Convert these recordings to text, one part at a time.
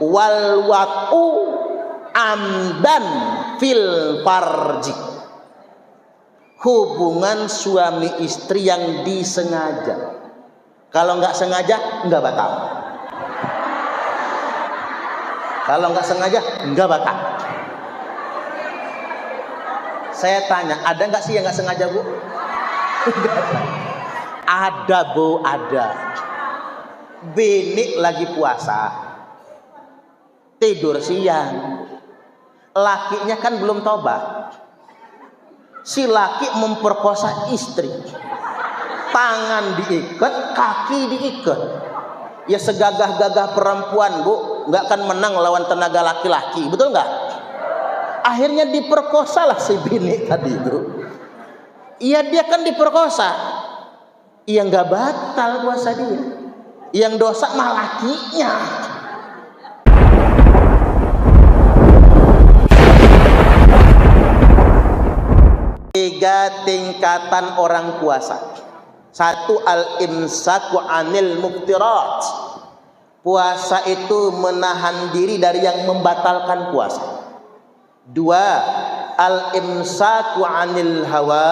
wal wat'u amdan fil farji. Hubungan suami istri yang disengaja. Kalau nggak sengaja nggak batal. Kalau nggak sengaja nggak batal. Saya tanya, ada nggak sih yang nggak sengaja, Bu? Ada, Bu, ada. Bini lagi puasa, tidur siang, lakinya kan belum tobat. Si laki memperkosa istri, tangan diikat, kaki diikat. Ya segagah-gagah perempuan, Bu, nggak akan menang lawan tenaga laki-laki, betul nggak? Akhirnya diperkosalah si bini tadi itu. Iya, dia kan diperkosa. Iya, nggak batal puasa dia. Yang dosa mah lakinya. Tiga tingkatan orang puasa. Satu, al-imsaku anil muftirat. Puasa itu menahan diri dari yang membatalkan puasa. Dua, al-imsaku anil hawa.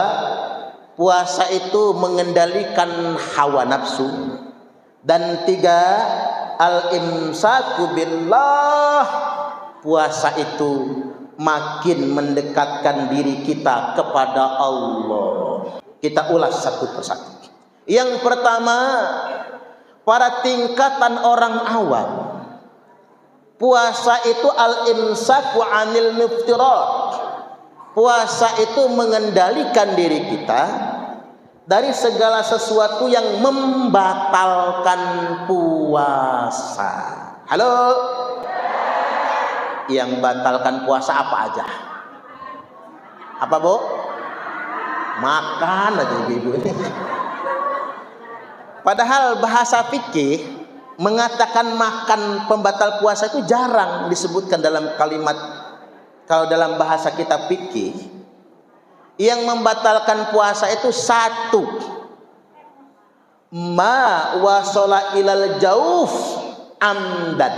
Puasa itu mengendalikan hawa nafsu. Dan tiga, al-imsaku billah. Puasa itu makin mendekatkan diri kita kepada Allah. Kita ulas satu persatu. Yang pertama, pada tingkatan orang awam, puasa itu al-imsaku anil muftirat. Puasa itu mengendalikan diri kita dari segala sesuatu yang membatalkan puasa. Halo? Yang batalkan puasa apa aja? Apa, Bu? Makan aja ibu ini. Padahal bahasa fikih mengatakan makan pembatal puasa itu jarang disebutkan dalam kalimat. Kalau dalam bahasa kita fikih, yang membatalkan puasa itu satu, ma wasala ilal jauf amdan.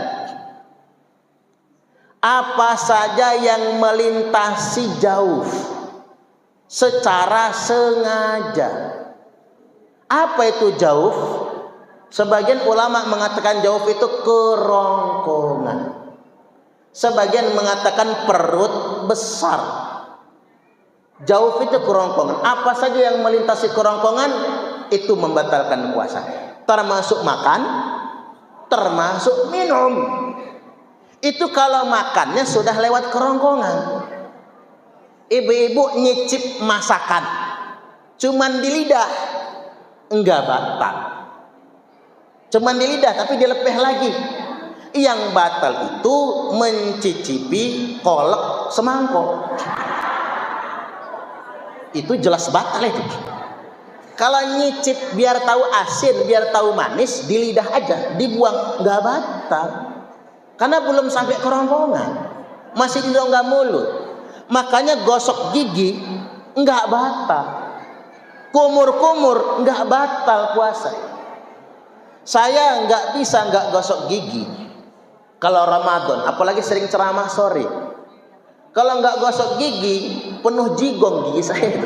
Apa saja yang melintasi jauf secara sengaja. Apa itu jauf? Sebagian ulama mengatakan jauf itu kerongkongan. Sebagian mengatakan perut besar. Jauf itu kerongkongan. Apa saja yang melintasi kerongkongan itu membatalkan puasa. Termasuk makan, termasuk minum. Itu kalau makannya sudah lewat kerongkongan. Ibu-ibu nyicip masakan, cuman di lidah, enggak batal. Cuman di lidah tapi dilepeh lagi. Yang batal itu mencicipi kolak semangkok. Itu jelas batal itu. Kalau nyicip biar tahu asin, biar tahu manis, di lidah aja, dibuang, enggak batal. Karena belum sampai kerongkongan, masih di rongga mulut. Makanya gosok gigi enggak batal, kumur-kumur enggak batal puasa. Saya enggak bisa enggak gosok gigi kalau Ramadan, apalagi sering ceramah sore. Kalau enggak gosok gigi, penuh jigong gigi saya.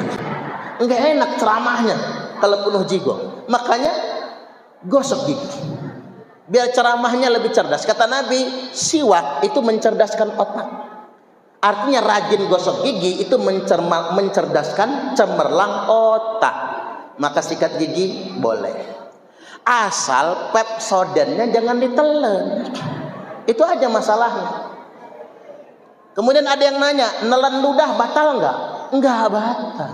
Enggak enak ceramahnya kalau penuh jigong. Makanya gosok gigi, biar ceramahnya lebih cerdas. Kata Nabi, siwak itu mencerdaskan otak. Artinya rajin gosok gigi itu mencerdaskan cemerlang otak. Maka sikat gigi boleh, asal Pepsodentnya jangan ditelan. Itu aja masalahnya. Kemudian ada yang nanya, nelen ludah batal enggak? Enggak batal.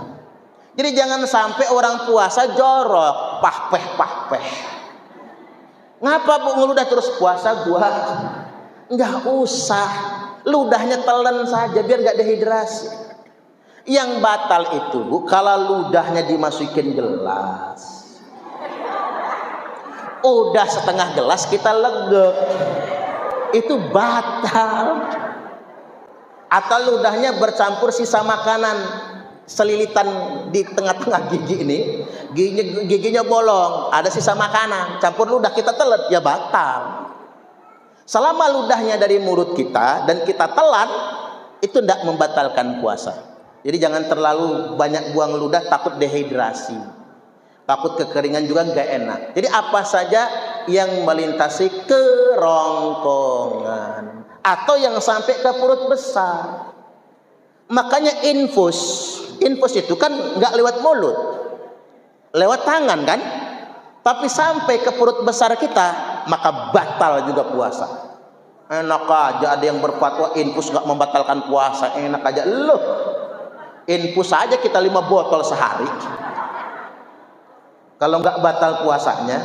Jadi jangan sampai orang puasa jorok, pahpeh. Ngapa, Bu, ngeludah terus puasa gua? Enggak usah. Ludahnya telan saja biar enggak dehidrasi. Yang batal itu, Bu, kalau ludahnya dimasukin gelas. Udah setengah gelas kita legek. Itu batal. Atau ludahnya bercampur sisa makanan, selilitan di tengah-tengah gigi ini, giginya bolong, ada sisa makanan, campur ludah kita telet, ya batal. Selama ludahnya dari mulut kita dan kita telan, itu tidak membatalkan puasa. Jadi jangan terlalu banyak buang ludah, takut dehidrasi, takut kekeringan juga nggak enak. Jadi apa saja yang melintasi kerongkongan atau yang sampai ke perut besar. Makanya infus itu kan nggak lewat mulut, lewat tangan kan. Tapi sampai ke perut besar kita, maka batal juga puasa. Enak aja ada yang berfatwa infus nggak membatalkan puasa. Enak aja loh. Infus saja kita 5 botol sehari. Kalau nggak batal puasanya.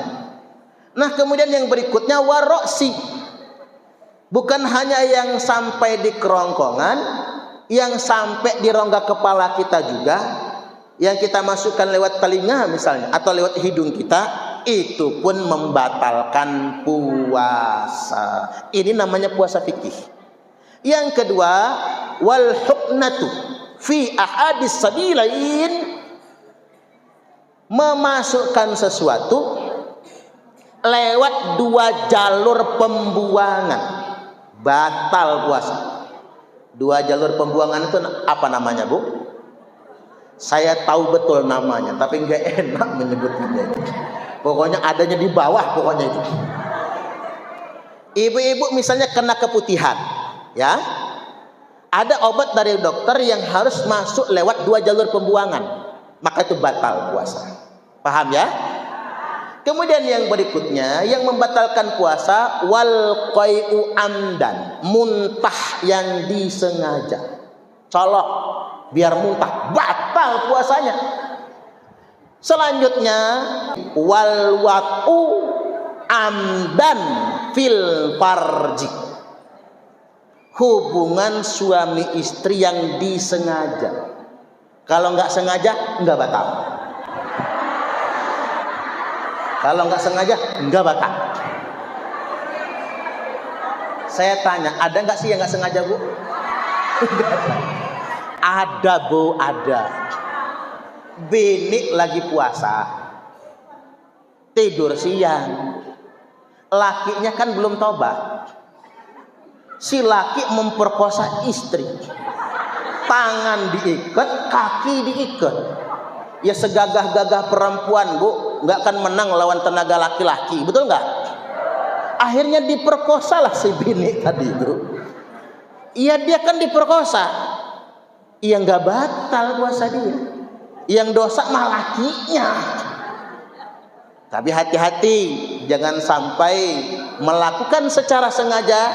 Nah kemudian yang berikutnya waroksi. Bukan hanya yang sampai di kerongkongan, yang sampai di rongga kepala kita juga, yang kita masukkan lewat telinga misalnya atau lewat hidung kita, itu pun membatalkan puasa. Ini namanya puasa fikih. Yang kedua, wal huknatu fi ahadis sabilain, memasukkan sesuatu lewat 2 jalur pembuangan, batal puasa. 2 jalur pembuangan itu apa namanya, Bu? Saya tahu betul namanya, tapi nggak enak menyebutnya. Pokoknya adanya di bawah, pokoknya itu. Ibu-ibu misalnya kena keputihan, ya, ada obat dari dokter yang harus masuk lewat 2 jalur pembuangan, maka itu batal puasa. Paham ya? Kemudian yang berikutnya yang membatalkan puasa, wal qai'u amdan, muntah yang disengaja, colok biar muntah, batal puasanya. Selanjutnya wal wat'u amdan fil farji, hubungan suami istri yang disengaja. Kalau nggak sengaja nggak batal. Kalau nggak sengaja nggak batal. Saya tanya, ada nggak sih yang nggak sengaja, Bu? Ada, Bu, ada. Bini lagi puasa, tidur siang, lakinya kan belum tobat. Si laki memperkosa istri, tangan diikat, kaki diikat. Ya segagah-gagah perempuan, Bu, nggak akan menang lawan tenaga laki-laki, betul nggak? Akhirnya diperkosalah si bini tadi itu. Iya, dia kan diperkosa. Iya, nggak batal puasa dia. Yang dosa mah lakinya. Tapi hati-hati, jangan sampai melakukan secara sengaja,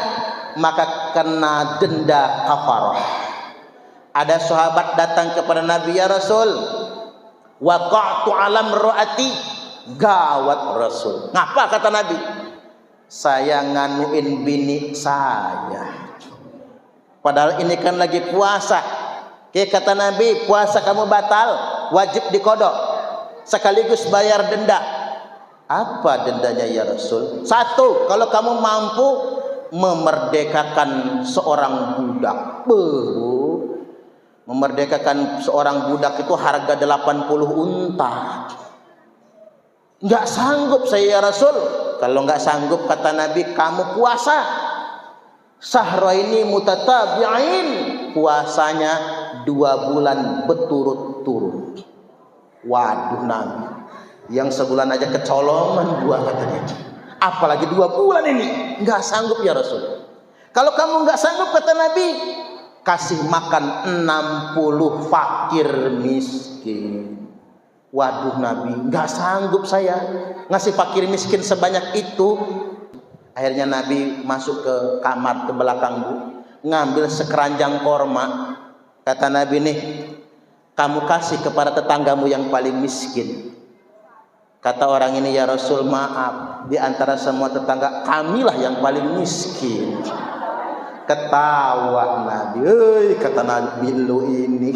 maka kena denda kafarah. Ada sahabat datang kepada Nabi, ya Rasul, waqa'tu alam ro'ati, gawat Rasul. Ngapa kata Nabi? Saya nganuin bini saya. Padahal ini kan lagi puasa. Oke, kata Nabi, puasa kamu batal, wajib dikodok, sekaligus bayar denda. Apa dendanya ya Rasul? 1, kalau kamu mampu memerdekakan seorang budak. Memerdekakan seorang budak itu harga 80 unta. Nggak sanggup saya ya Rasul. Kalau nggak sanggup, kata Nabi, kamu puasa sahraini mutatabi'ain, puasanya 2 bulan berturut-turut. Waduh Nabi, yang sebulan aja kecolongan gua katanya, apalagi 2 bulan ini. Nggak sanggup ya Rasul. Kalau kamu nggak sanggup, kata Nabi, kasih makan 60 fakir miskin. Waduh Nabi, nggak sanggup saya ngasih fakir miskin sebanyak itu. Akhirnya Nabi masuk ke kamar ke belakang, Bu, ngambil sekeranjang korma. Kata Nabi, nih kamu kasih kepada tetanggamu yang paling miskin. Kata orang ini, ya Rasul, maaf, di antara semua tetangga kamilah yang paling miskin. Ketawa Nabi, kata Nabi, lu ini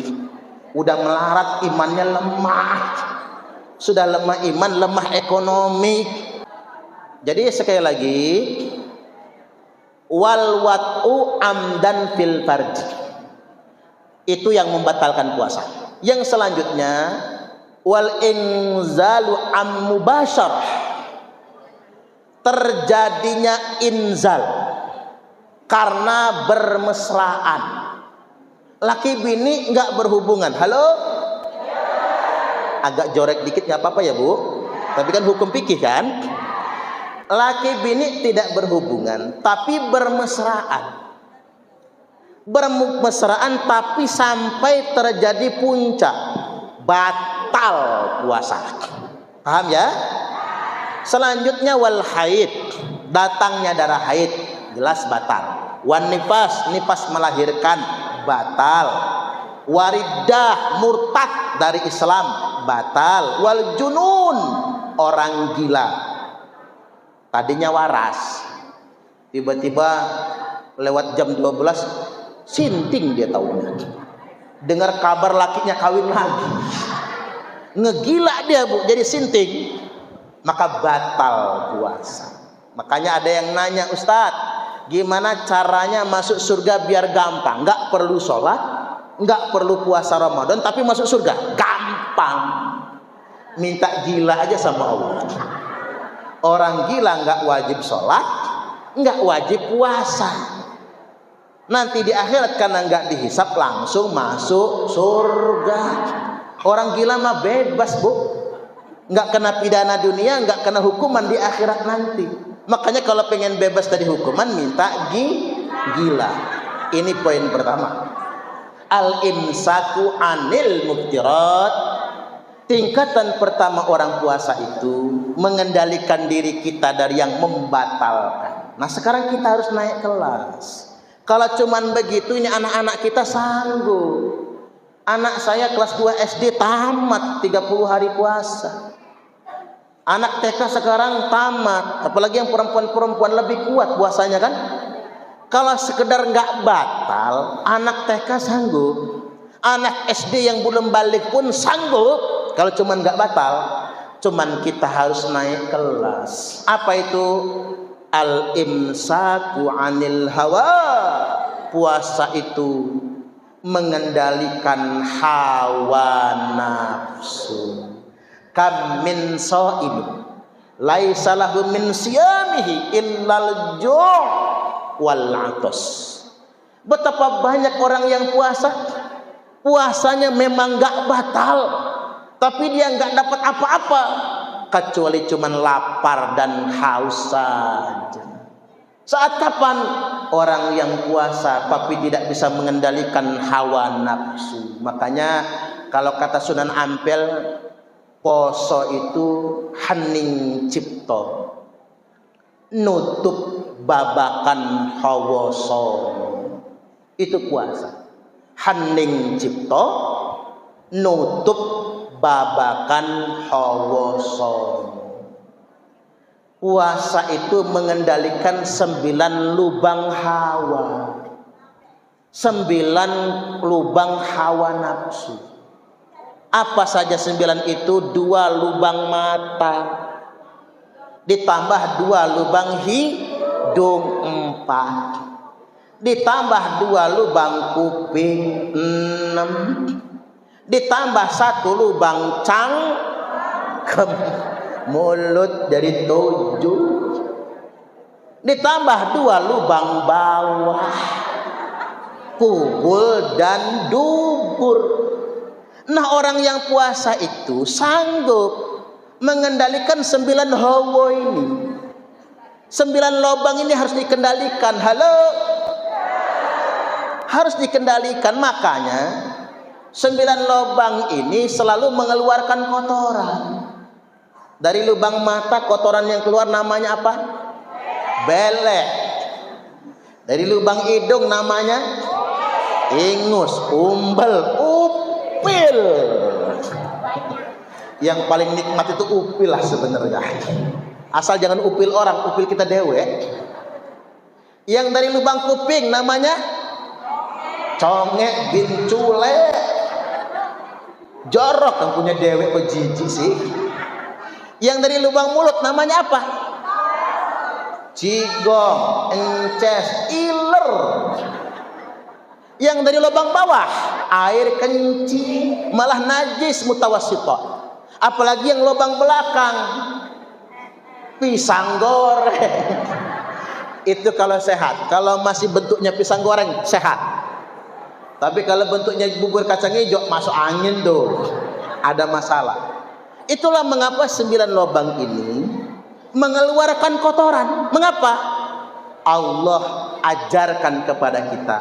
udah melarat, imannya lemah. Sudah lemah iman, lemah ekonomi. Jadi sekali lagi, wal wat'u amdan fil farji, itu yang membatalkan puasa. Yang selanjutnya, wal inzalu am mubasyarah, terjadinya inzal, karena bermesraan. Laki bini nggak berhubungan. Halo? Agak jorek dikit nggak apa-apa ya Bu. Tapi kan hukum fikih kan. Laki bini tidak berhubungan, tapi bermesraan. Bermesraan tapi sampai terjadi puncak, batal puasa. Paham ya? Selanjutnya wal haid, datangnya darah haid, jelas batal. Wan nifas, nifas melahirkan, batal. Waridah, murtad dari Islam, batal. Wal junun, orang gila, tadinya waras, tiba-tiba lewat jam 12 sinting dia tahunya, dengar kabar lakinya kawin lagi, ngegila dia Bu, jadi sinting, maka batal puasa. Makanya ada yang nanya, Ustadz, gimana caranya masuk surga biar gampang? Nggak perlu sholat, nggak perlu puasa Ramadan, tapi masuk surga gampang. Minta gila aja sama Allah. Orang gila nggak wajib sholat, nggak wajib puasa. Nanti di akhirat karena nggak dihisap langsung masuk surga. Orang gila mah bebas Bu, nggak kena pidana dunia, nggak kena hukuman di akhirat nanti. Makanya kalau pengen bebas dari hukuman minta gila. Ini poin pertama. Al-imsaku anil muftirat. Tingkatan pertama orang puasa itu mengendalikan diri kita dari yang membatalkan. Nah sekarang kita harus naik kelas. Kalau cuman begitu ini anak-anak kita sanggup. Anak saya kelas 2 SD tamat 30 hari puasa. Anak TK sekarang tamat. Apalagi yang perempuan-perempuan lebih kuat puasanya kan. Kalau sekedar nggak batal, anak TK sanggup. Anak SD yang belum balik pun sanggup. Kalau cuman nggak batal, cuman kita harus naik kelas. Apa itu? Al-imsaku anil hawa. Puasa itu mengendalikan hawa nafsu. Kam min sha'im laisa lahu min siyamihi illal ju' wal 'atas. Betapa banyak orang yang puasanya memang nggak batal, tapi dia nggak dapat apa-apa kecuali cuman lapar dan haus saja. Saat kapan orang yang puasa tapi tidak bisa mengendalikan hawa nafsu? Makanya kalau kata Sunan Ampel, poso itu hening cipto, nutup babakan hawa sono. Itu puasa. Hening cipto, nutup babakan hawa sono. Puasa itu mengendalikan 9 lubang hawa, 9 lubang hawa nafsu. Apa saja 9 itu? 2 lubang mata, ditambah 2 lubang hidung 4, ditambah 2 lubang kuping 6, ditambah 1 lubang cangkem mulut dari 7, ditambah 2 lubang bawah kubul dan dubur. Nah orang yang puasa itu sanggup mengendalikan 9 hawa ini. 9 lubang ini harus dikendalikan. Halo, harus dikendalikan. Makanya 9 lubang ini selalu mengeluarkan kotoran. Dari lubang mata kotoran yang keluar namanya apa? Belek. Dari lubang hidung namanya ingus, umbel, upil. Yang paling nikmat itu upil lah sebenarnya. Asal jangan upil orang, upil kita dewe. Yang dari lubang kuping namanya congek bin cule. Jorok yang punya dewe kok jijik sih. Yang dari lubang mulut namanya apa? Cigong, ences, iler. Yang dari lubang bawah air kencing, malah najis mutawassithah. Apalagi yang lubang belakang pisang goreng, Itu kalau sehat. Kalau masih bentuknya pisang goreng, sehat. Tapi kalau bentuknya bubur kacang hijau, masuk angin tuh. Ada masalah. Itulah mengapa 9 lubang ini mengeluarkan kotoran. Mengapa? Allah ajarkan kepada kita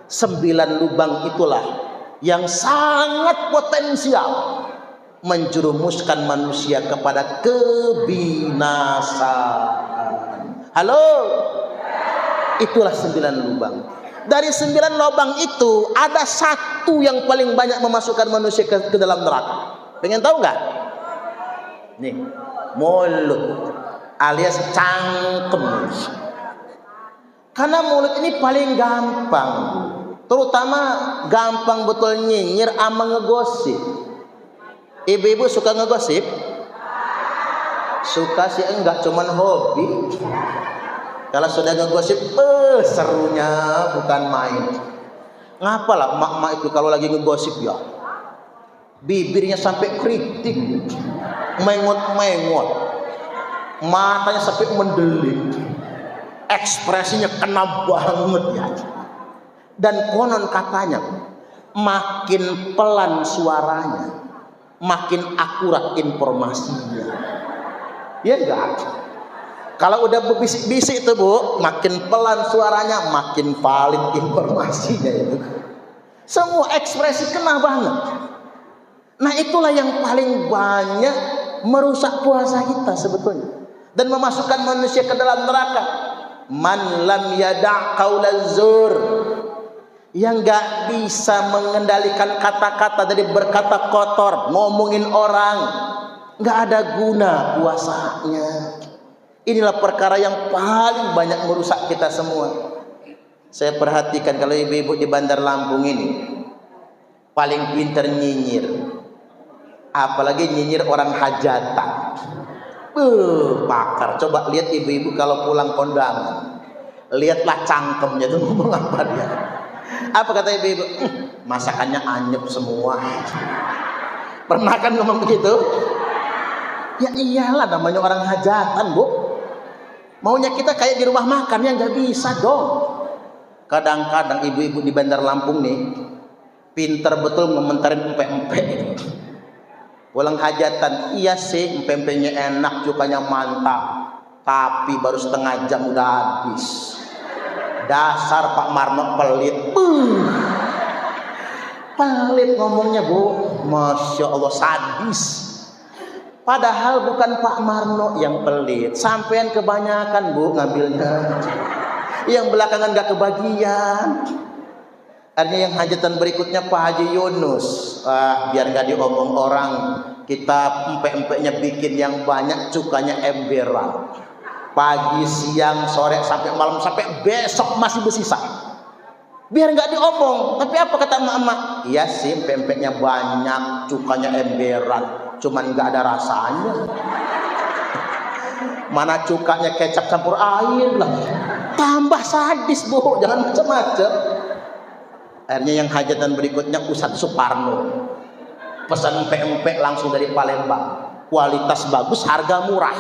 9 lubang itulah yang sangat potensial menjerumuskan manusia kepada kebinasaan. Halo? Itulah 9 lubang. Dari 9 lubang itu ada satu yang paling banyak memasukkan manusia ke dalam neraka. Pengen tahu nggak? Nih, mulut alias cangkem. Karena mulut ini paling gampang, terutama gampang betul nyinyir ama ngegosip. Ibu-ibu suka ngegosip? Suka sih enggak, cuman hobi. Kalau sudah ngegosip, serunya bukan main. Ngapalah mak-mak itu kalau lagi ngegosip ya, bibirnya sampai kritik, mengot-mengot, matanya sampai mendelik, ekspresinya kena banget ya. Dan konon katanya makin pelan suaranya, makin akurat informasinya. Ya enggak? Kalau udah berbisik-bisik tuh Bu, makin pelan suaranya, makin valid informasinya itu. Semua ekspresi kena banget. Nah itulah yang paling banyak merusak puasa kita sebetulnya, dan memasukkan manusia ke dalam neraka. Man lam yada' qaulaz zur, yang gak bisa mengendalikan kata-kata dari berkata kotor, ngomongin orang, gak ada guna puasanya. Inilah perkara yang paling banyak merusak kita semua. Saya perhatikan kalau ibu-ibu di Bandar Lampung ini paling pintar nyinyir, apalagi nyinyir orang hajatan. Pakar. Coba lihat ibu-ibu kalau pulang kondangan, lihatlah cangkemnya tuh ngomong apa dia. Apa kata ibu-ibu? Masakannya anyep semua. Pernah kan ngomong begitu? Ya iyalah, namanya orang hajatan Bu. Maunya kita kayak di rumah makan, ya nggak bisa dong. Kadang-kadang ibu-ibu di Bandar Lampung nih pinter betul ngomentarin empek-empek. Pulang hajatan, iya sih empek-empeknya enak, cukanya mantap, tapi baru setengah jam udah habis. Dasar Pak Marno pelit. Pelit ngomongnya Bu, Masya Allah, sadis. Padahal bukan Pak Marno yang pelit, sampean kebanyakan Bu ngambilnya. Yang belakangan gak kebagian. Artinya yang hajatan berikutnya Pak Haji Yunus. Biar gak diomong orang, kita empek-empeknya bikin yang banyak, cukanya emberan. Pagi, siang, sore, sampai malam, sampai besok masih bersisa. Biar gak diomong. Tapi apa kata emak-emak? Iya sih empek-empeknya banyak, cukanya emberan, cuman nggak ada rasanya. Mana cukanya kecap campur air lah. Tambah sadis Bu, jangan macam-macam. Akhirnya yang hajatan berikutnya Ustadz Suparno, pesan empek-empek langsung dari Palembang, kualitas bagus, harga murah.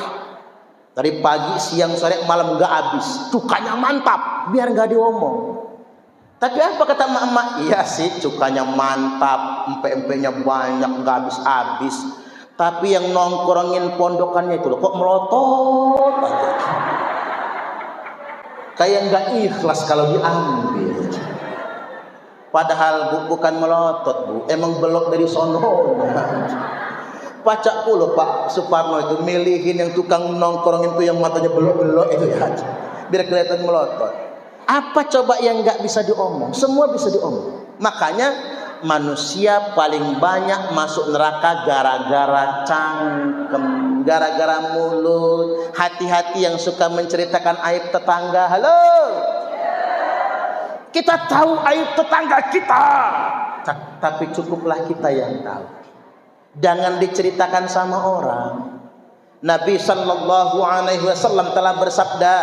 Dari pagi, siang, sore, malam nggak habis, cukanya mantap, biar nggak diomong. Tapi apa kata emak-emak? Iya sih cukanya mantap, empek-empeknya banyak, nggak habis-habis. Tapi yang nongkrongin pondokannya itu loh, kok melotot aja. Kayak nggak ikhlas kalau diambil. Padahal Bu, bukan melotot Bu, emang belok dari sono. Pacak pula Pak Suparno itu milihin yang tukang nongkrongin itu yang matanya belok-belok itu ya, biar kelihatan melotot. Apa coba yang nggak bisa diomong? Semua bisa diomong. Makanya manusia paling banyak masuk neraka gara-gara cangkem, gara-gara mulut. Hati-hati yang suka menceritakan aib tetangga. Halo, kita tahu aib tetangga kita, tapi cukuplah kita yang tahu. Jangan diceritakan sama orang. Nabi Sallallahu Alaihi Wasallam telah bersabda,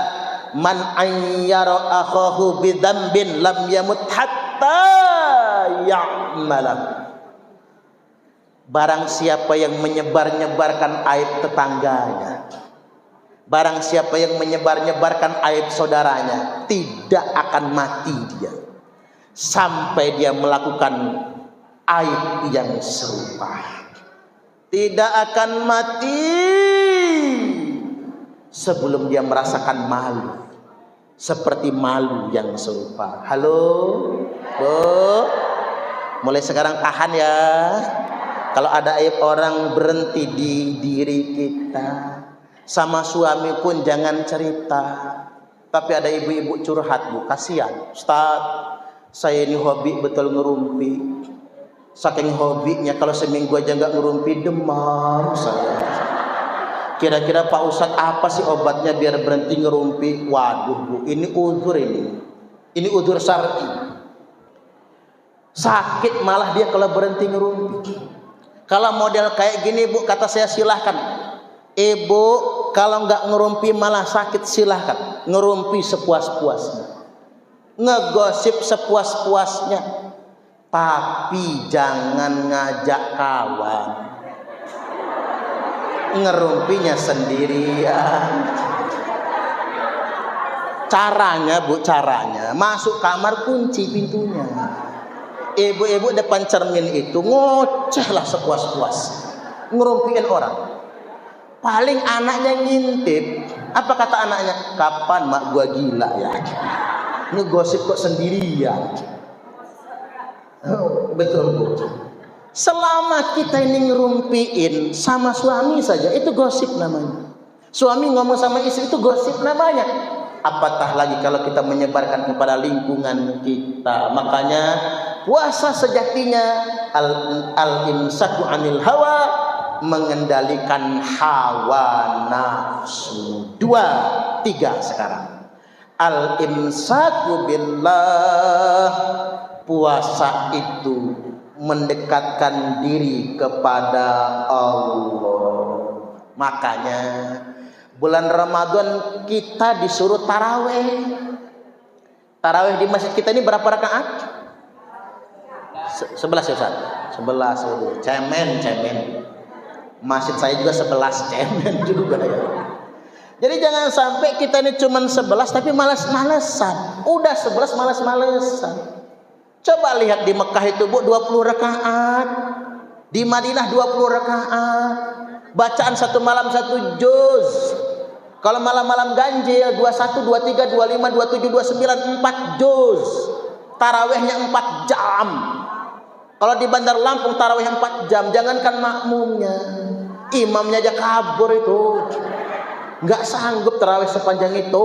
man ayyara akhahu bidzambin lam yamut hatta ya'malah. Barang siapa yang menyebar-nyebarkan aib tetangganya, Barang siapa yang menyebar-nyebarkan aib saudaranya, tidak akan mati dia sampai dia melakukan aib yang serupa. Tidak akan mati sebelum dia merasakan malu seperti malu yang serupa. Halo, Bu, mulai sekarang tahan ya. Kalau ada aib orang, berhenti di diri kita. Sama suami pun jangan cerita. Tapi ada ibu-ibu curhat, Bu, kasihan. Ustaz, saya ini hobi betul ngerumpi. Saking hobinya kalau seminggu aja nggak ngerumpi demam saya. Kira-kira Pak Ustadz apa sih obatnya biar berhenti ngerumpi? Waduh, Bu, ini uzur ini. Ini uzur syar'i. Sakit malah dia kalau berhenti ngerumpi. Kalau model kayak gini, Bu, kata saya silahkan. Ibu, kalau nggak ngerumpi malah sakit, silahkan. Ngerumpi sepuas-puasnya. Ngegosip sepuas-puasnya. Tapi jangan ngajak kawan. Ngerumpinya sendirian. Caranya, Bu, caranya masuk kamar, kunci pintunya. Ibu-ibu depan cermin itu ngocehlah sepuas-puas, ngerumpiin orang. Paling anaknya ngintip. Apa kata anaknya? Kapan mak gua gila ya? Ngegosip kok sendirian. Oh, betul, Bu. Selama kita ini ngerumpiin sama suami saja, itu gosip namanya. Suami ngomong sama istri itu gosip namanya. Apatah lagi kalau kita menyebarkan kepada lingkungan kita. Makanya puasa sejatinya al-imsaku anil hawa, mengendalikan hawa nafsu. 2, 3 sekarang. Al-imsaku billah, puasa itu mendekatkan diri kepada Allah. Makanya bulan Ramadan kita disuruh taraweh. Taraweh di masjid kita ini berapa rakaat? 11 ya Ustaz? 11. Cemen. Masjid saya juga 11, cemen juga ya. Jadi jangan sampai kita ini cuma 11 tapi malas-malesan. Udah 11 malas-malesan. Coba lihat di Mekah itu, Bu, 20 rakaat. Di Madinah 20 rakaat. Bacaan satu malam 1 juz. Kalau malam-malam ganjil 21, 23, 25, 27, 29 4 juz. Tarawihnya 4 jam. Kalau di Bandar Lampung tarawih 4 jam, jangankan makmumnya, imamnya aja kabur itu. Nggak sanggup tarawih sepanjang itu.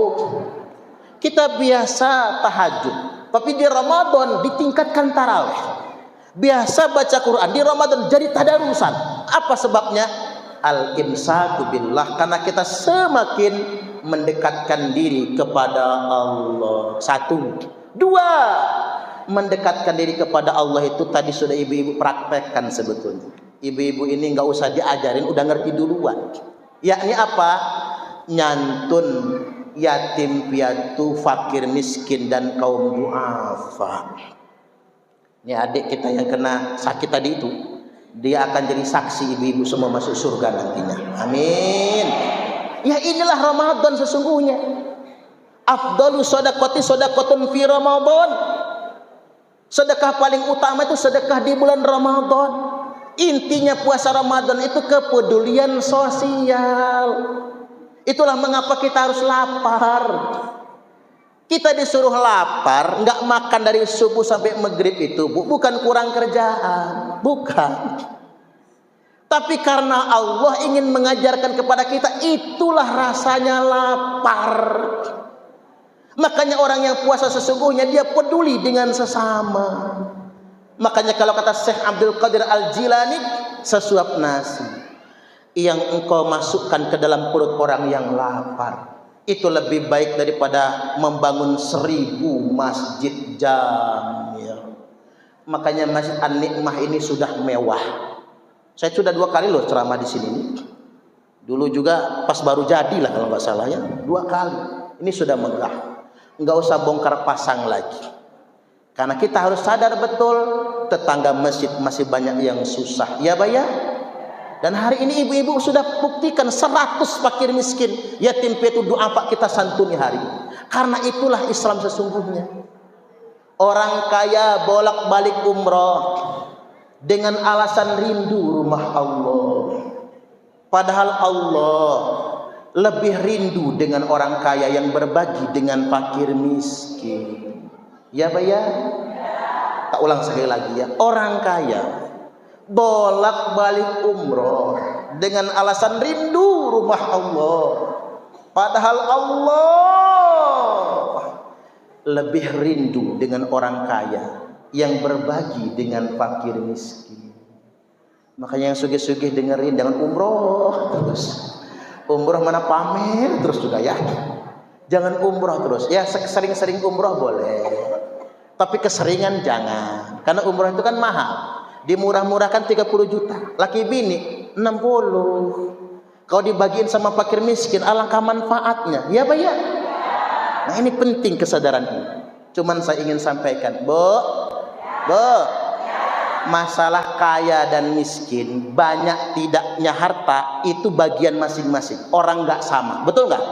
Kita biasa tahajud, tapi di Ramadan ditingkatkan tarawih. Biasa baca Quran, di Ramadan jadi tadarusan. Apa sebabnya? Al-imsaku billah, karena kita semakin mendekatkan diri kepada Allah. 1, 2, mendekatkan diri kepada Allah itu tadi sudah ibu-ibu praktekkan sebetulnya. Ibu-ibu ini nggak usah diajarin, udah ngerti duluan. Yakni apa? Nyantun yatim piatu, fakir miskin dan kaum duafa. Ini adik kita yang kena sakit tadi itu, dia akan jadi saksi ibu-ibu semua masuk surga nantinya. Amin. Ya inilah Ramadan sesungguhnya. Afdalu shadaqati shadaqatun fi Ramadan. Sedekah paling utama itu sedekah di bulan Ramadan. Intinya puasa Ramadan itu kepedulian sosial. Itulah mengapa kita harus lapar. Kita disuruh lapar, nggak makan dari subuh sampai maghrib itu, Bu, bukan kurang kerjaan, bukan. Tapi karena Allah ingin mengajarkan kepada kita, itulah rasanya lapar. Makanya orang yang puasa sesungguhnya dia peduli dengan sesama. Makanya kalau kata Syekh Abdul Qadir Al-Jilani, sesuap nasi yang engkau masukkan ke dalam perut orang yang lapar, itu lebih baik daripada membangun 1000 masjid jami. Makanya Masjid An-Nikmah ini sudah mewah. Saya sudah 2 kali loh ceramah di sini. Dulu juga pas baru jadi lah kalau nggak salah ya, 2 kali. Ini sudah megah. Nggak usah bongkar pasang lagi. Karena kita harus sadar betul tetangga masjid masih banyak yang susah. Ya, Pak ya? Dan hari ini ibu-ibu sudah buktikan 100 fakir miskin, yatim piatu duafa kita santuni hari ini. Karena itulah Islam sesungguhnya. Orang kaya bolak-balik umroh dengan alasan rindu rumah Allah. Padahal Allah lebih rindu dengan orang kaya yang berbagi dengan fakir miskin. Ya Pak ya? Tak ulang sekali lagi ya. Orang kaya bolak-balik umroh dengan alasan rindu rumah Allah. Padahal Allah lebih rindu dengan orang kaya yang berbagi dengan fakir miskin. Makanya yang sugih-sugih dengerin, jangan umroh terus. Umroh mana pamer terus juga ya. Jangan umroh terus. Ya sering-sering umroh boleh, tapi keseringan jangan. Karena umroh itu kan mahal. Dimurah-murahkan 30 juta, laki bini 60. Kalau dibagiin sama fakir miskin, alangkah manfaatnya. Ya Pak ya? Nah ini penting kesadaran ini. Cuman saya ingin sampaikan, Bu, masalah kaya dan miskin, banyak tidaknya harta itu bagian masing-masing. Orang nggak sama, betul nggak?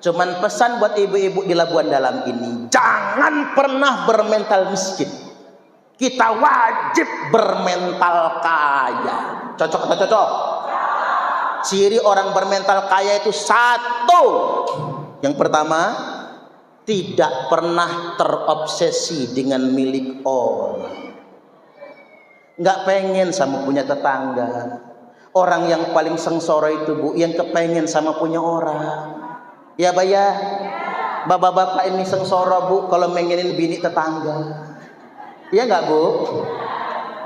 Cuman pesan buat ibu-ibu di Labuan Dalam ini, jangan pernah bermental miskin. Kita wajib bermental kaya. Cocok atau cocok? Ciri orang bermental kaya itu satu. Yang pertama, tidak pernah terobsesi dengan milik orang. Nggak pengen sama punya tetangga. Orang yang paling sengsara itu Bu, yang kepengen sama punya orang. Ya Pak ya? Bapak-bapak ini sengsara Bu kalau mengenin bini tetangga. Iya nggak Bu?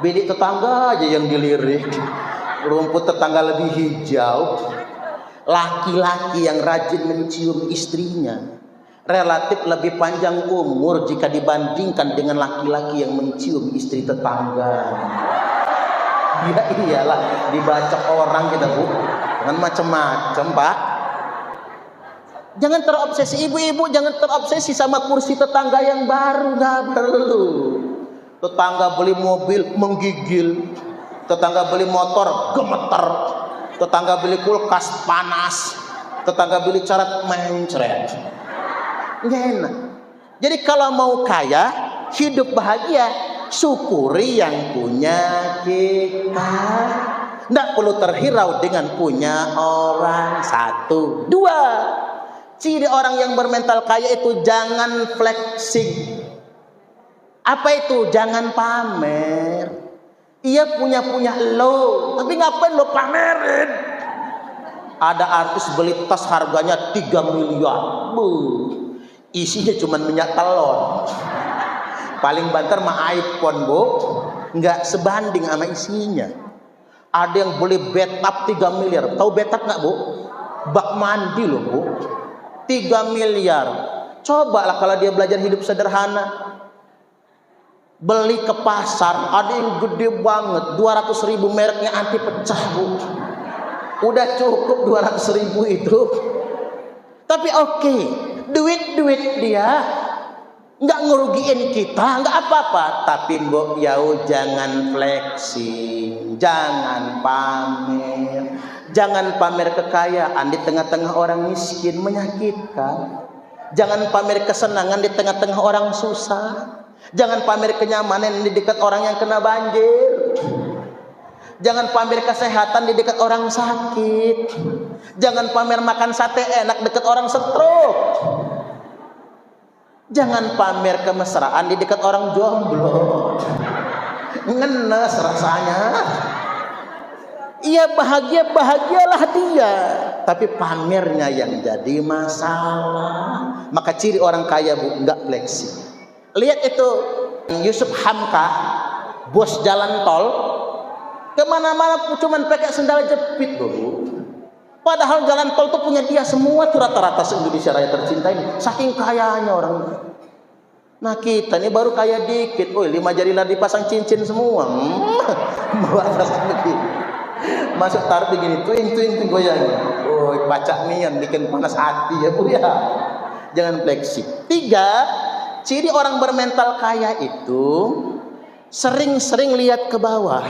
Bini tetangga aja yang dilirik, rumput tetangga lebih hijau. Laki-laki yang rajin mencium istrinya relatif lebih panjang umur jika dibandingkan dengan laki-laki yang mencium istri tetangga. Ya iyalah, dibacok orang kita Bu, jangan macam-macam Pak. Jangan terobsesi, ibu-ibu jangan terobsesi sama kursi tetangga yang baru, nggak perlu. Tetangga beli mobil menggigil, tetangga beli motor gemeter, tetangga beli kulkas panas, tetangga beli carat mencret. Nggak enak. Jadi kalau mau kaya, hidup bahagia, syukuri yang punya kita. Nggak perlu terhirau dengan punya orang. Satu, dua. Ciri orang yang bermental kaya itu jangan flexing. Apa itu? Jangan pamer. Ia punya lo, tapi ngapain lo pamerin? Ada artis beli tas harganya 3 miliar. Isinya cuma minyak telon. Paling banter mah iPhone Bu, nggak sebanding sama isinya. Ada yang beli bathtub 3 miliar. Tahu bathtub nggak Bu? Bak mandi loh Bu. 3 miliar. Cobalah kalau dia belajar hidup sederhana. Beli ke pasar, ada yang gede banget, 200.000 mereknya anti pecah Bu. Udah cukup 200.000 itu. Tapi oke, duit dia nggak ngerugiin kita, nggak apa-apa. Tapi Mbok Yau jangan flexing, jangan pamer, jangan pamer kekayaan di tengah-tengah orang miskin, menyakitkan. Jangan pamer kesenangan di tengah-tengah orang susah. Jangan pamer kenyamanan di dekat orang yang kena banjir. Jangan pamer kesehatan di dekat orang sakit. Jangan pamer makan sate enak dekat orang stroke. Jangan pamer kemesraan di dekat orang jomblo. Ngenes rasanya. Iya bahagialah dia, tapi pamernya yang jadi masalah. Maka ciri orang kaya Bu, nggak fleksi. Lihat itu Yusuf Hamka, bos jalan tol, kemana-mana cuman pakai sendal jepit Bu. Padahal jalan tol tuh punya dia semua tuh rata-rata se-Indonesia Raya tercinta ini. Saking kayanya orang. Nah kita ini baru kaya dikit. 5 jari lah dipasang cincin semua. Bawa tas begini. Masuk taruh begini, tuing goyang. Baca nian bikin panas hati ya Bu ya. Jangan fleksi. 3, ciri orang bermental kaya itu sering-sering lihat ke bawah.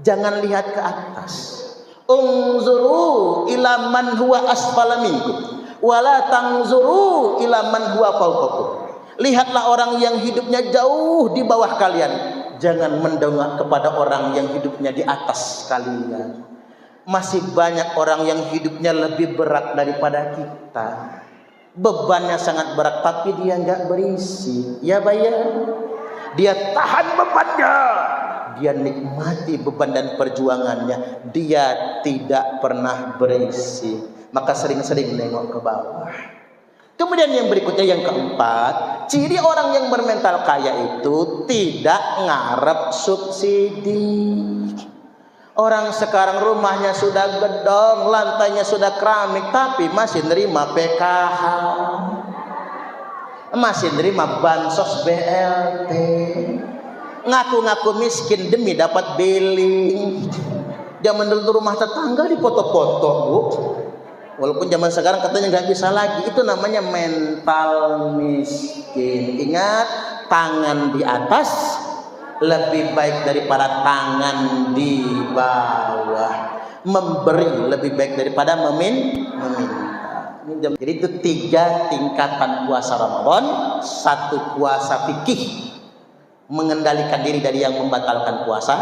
Jangan lihat ke atas. Unzuru ila man huwa asfala minkum wala tanzuru ila man huwa fawqakum. Lihatlah orang yang hidupnya jauh di bawah kalian, jangan mendongak kepada orang yang hidupnya di atas kalian. Masih banyak orang yang hidupnya lebih berat daripada kita, bebannya sangat berat, tapi dia nggak berisi. Ya bayar, dia tahan bebannya, dia nikmati beban dan perjuangannya, dia tidak pernah berisi. Maka sering-sering nengok ke bawah. Kemudian yang berikutnya, yang keempat, ciri orang yang bermental kaya itu tidak ngarep subsidi. Orang sekarang rumahnya sudah gedong, lantainya sudah keramik, tapi masih nerima PKH, masih nerima bansos BLT, ngaku-ngaku miskin demi dapat billing. Zaman dulu rumah tetangga dipoto-foto, Bu. Walaupun zaman sekarang katanya nggak bisa lagi. Itu namanya mental miskin. Ingat, tangan di atas lebih baik daripada tangan di bawah. Memberi lebih baik daripada meminta. Jadi itu 3 tingkatan puasa Ramadan. 1, puasa fikih, mengendalikan diri dari yang membatalkan puasa.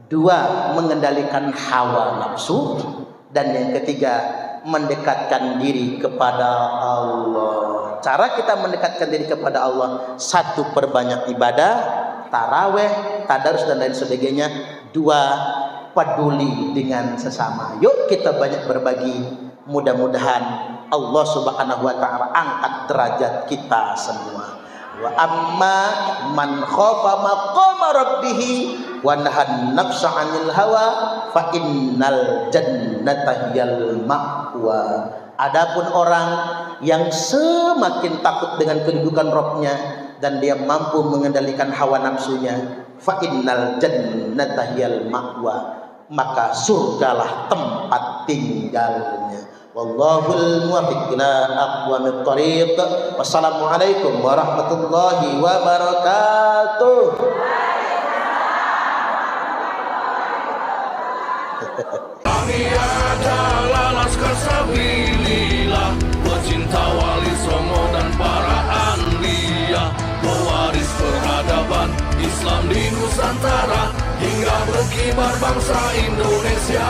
2, mengendalikan hawa nafsu. Dan yang ketiga, mendekatkan diri kepada Allah. Cara kita mendekatkan diri kepada Allah: 1, perbanyak ibadah, taraweh, tadarus dan lain sebagainya. 2, peduli dengan sesama. Yuk kita banyak berbagi. Mudah-mudahan Allah Subhanahu wa taala angkat derajat kita semua. Wa amma man khafa maqama rabbih wa nahan nafsa 'anil hawa fa innal jannata hiyal ma'wa. Adapun orang yang semakin takut dengan kedudukan Rabbnya dan dia mampu mengendalikan hawa nafsunya, fa innal jannata hiyal ma'wa, maka surgalah tempat tinggalnya. Wallahul muwaffiq ila aqwamit thariq. Wassalamualaikum warahmatullahi wabarakatuh. Kami adalah laskar sabilillah, pecinta wali songo dan para anbiya, pewaris peradaban Islam di Nusantara hingga berkibar bangsa Indonesia.